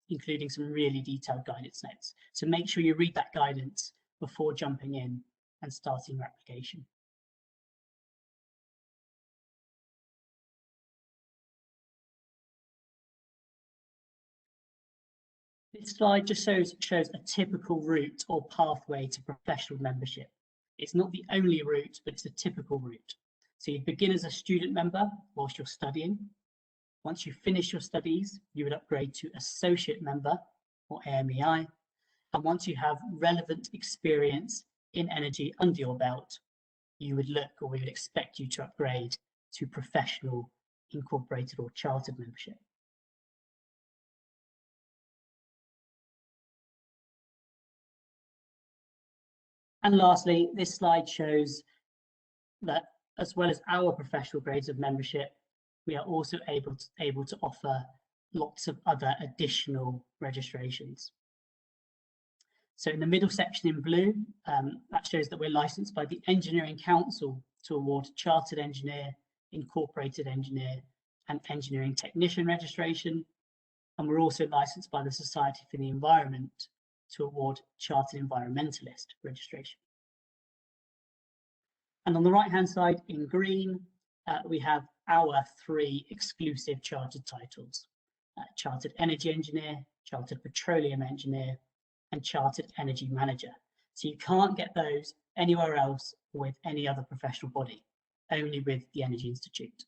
including some really detailed guidance notes. So make sure you read that guidance before jumping in and starting your application. This slide just shows a typical route or pathway to professional membership. It's not the only route, but it's a typical route. So you begin as a student member whilst you're studying. Once you finish your studies, you would upgrade to associate member, or AMEI. And once you have relevant experience in energy under your belt, you would look, or we would expect you to upgrade to professional, incorporated, or chartered membership. And lastly, this slide shows that as well as our professional grades of membership, we are also able to offer lots of other additional registrations. So in the middle section in blue, that shows that we're licensed by the Engineering Council to award Chartered Engineer, Incorporated Engineer, and Engineering Technician registration. And we're also licensed by the Society for the Environment to award Chartered Environmentalist registration. And on the right-hand side in green, we have our three exclusive chartered titles: Chartered Energy Engineer, Chartered Petroleum Engineer, and Chartered Energy Manager. So you can't get those anywhere else with any other professional body, only with the Energy Institute.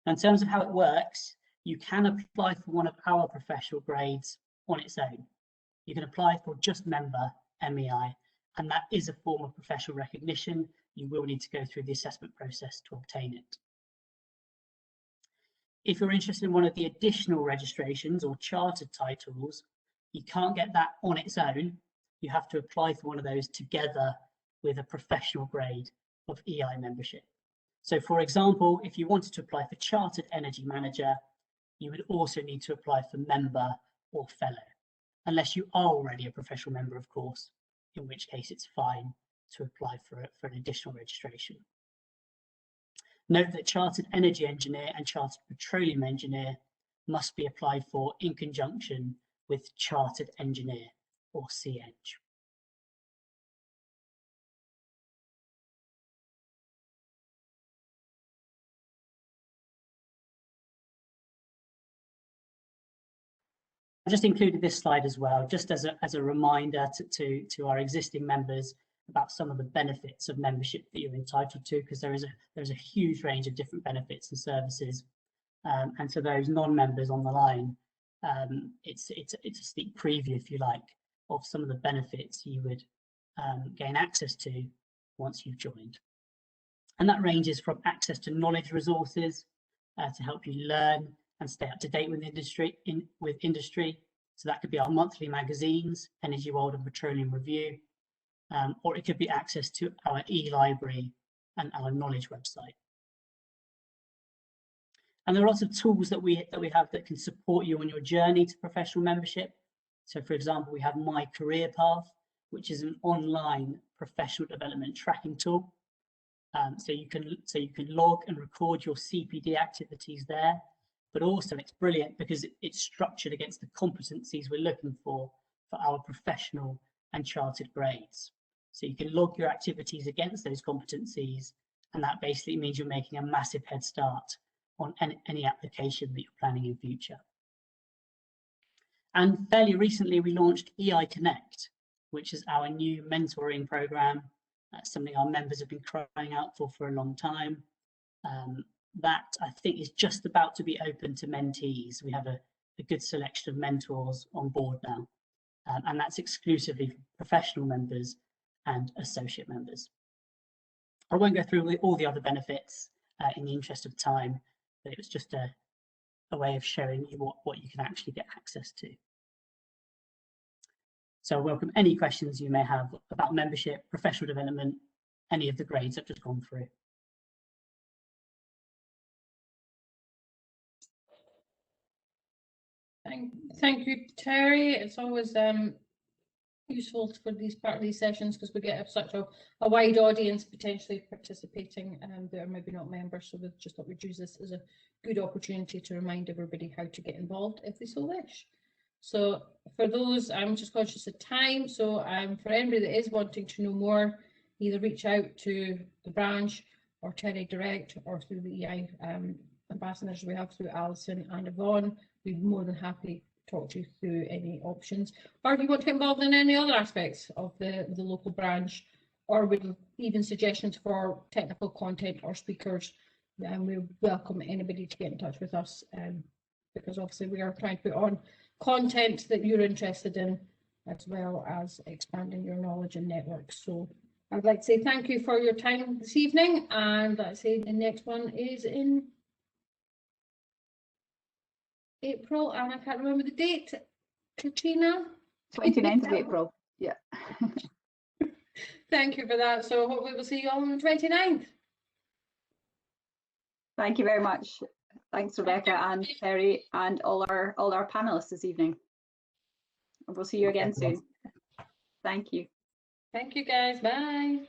Now, in terms of how it works, you can apply for one of our professional grades on its own. You can apply for just member MEI, and that is a form of professional recognition. You will need to go through the assessment process to obtain it. If you're interested in one of the additional registrations or chartered titles, you can't get that on its own. You have to apply for one of those together with a professional grade of EI membership. So for example, if you wanted to apply for Chartered Energy Manager, you would also need to apply for member or fellow, unless you are already a professional member, of course, in which case it's fine to apply for an additional registration. Note that Chartered Energy Engineer and Chartered Petroleum Engineer must be applied for in conjunction with Chartered Engineer or CEng. I've just included this slide as well, just as a reminder to our existing members about some of the benefits of membership that you're entitled to, because there's a huge range of different benefits and services. And to those non-members on the line, it's a sneak preview, if you like, of some of the benefits you would gain access to once you've joined. And that ranges from access to knowledge resources to help you learn and stay up to date with industry. So that could be our monthly magazines, Energy World and Petroleum Review, or it could be access to our e-library and our knowledge website. And there are lots of tools that we have that can support you on your journey to professional membership. So for example, we have My Career Path, which is an online professional development tracking tool. So you can log and record your CPD activities there, but also it's brilliant because it's structured against the competencies we're looking for our professional and chartered grades. So you can log your activities against those competencies, and that basically means you're making a massive head start on any application that you're planning in future. And fairly recently, we launched EI Connect, which is our new mentoring program. That's something our members have been crying out for a long time. That I think is just about to be open to mentees. We have a good selection of mentors on board now, and that's exclusively for professional members and associate members. I won't go through all the other benefits in the interest of time, but it was just a way of showing you what you can actually get access to. So I welcome any questions you may have about membership, professional development, any of the grades I've just gone through. Thank you, Terry. It's always useful for part of these sessions because we get such a wide audience potentially participating that are maybe not members. So we've just thought we'd use this as a good opportunity to remind everybody how to get involved if they so wish. So for those, I'm just conscious of time. So for anybody that is wanting to know more, either reach out to the branch or Terry direct or through the EI ambassadors we have through Alison and Yvonne. We'd be more than happy to talk to you through any options. Or if you want to get involved in any other aspects of the local branch, or with even suggestions for technical content or speakers, then we welcome anybody to get in touch with us, because obviously we are trying to put on content that you're interested in, as well as expanding your knowledge and network. So I'd like to say thank you for your time this evening, and let's say the next one is in April, and I can't remember the date. Katrina? 29th of April, yeah. Thank you for that. So hopefully we'll see you all on the 29th. Thank you very much. Thanks, Rebecca and Terry, and all our panelists this evening. We'll see you again soon. Thank you. Thank you, guys. Bye.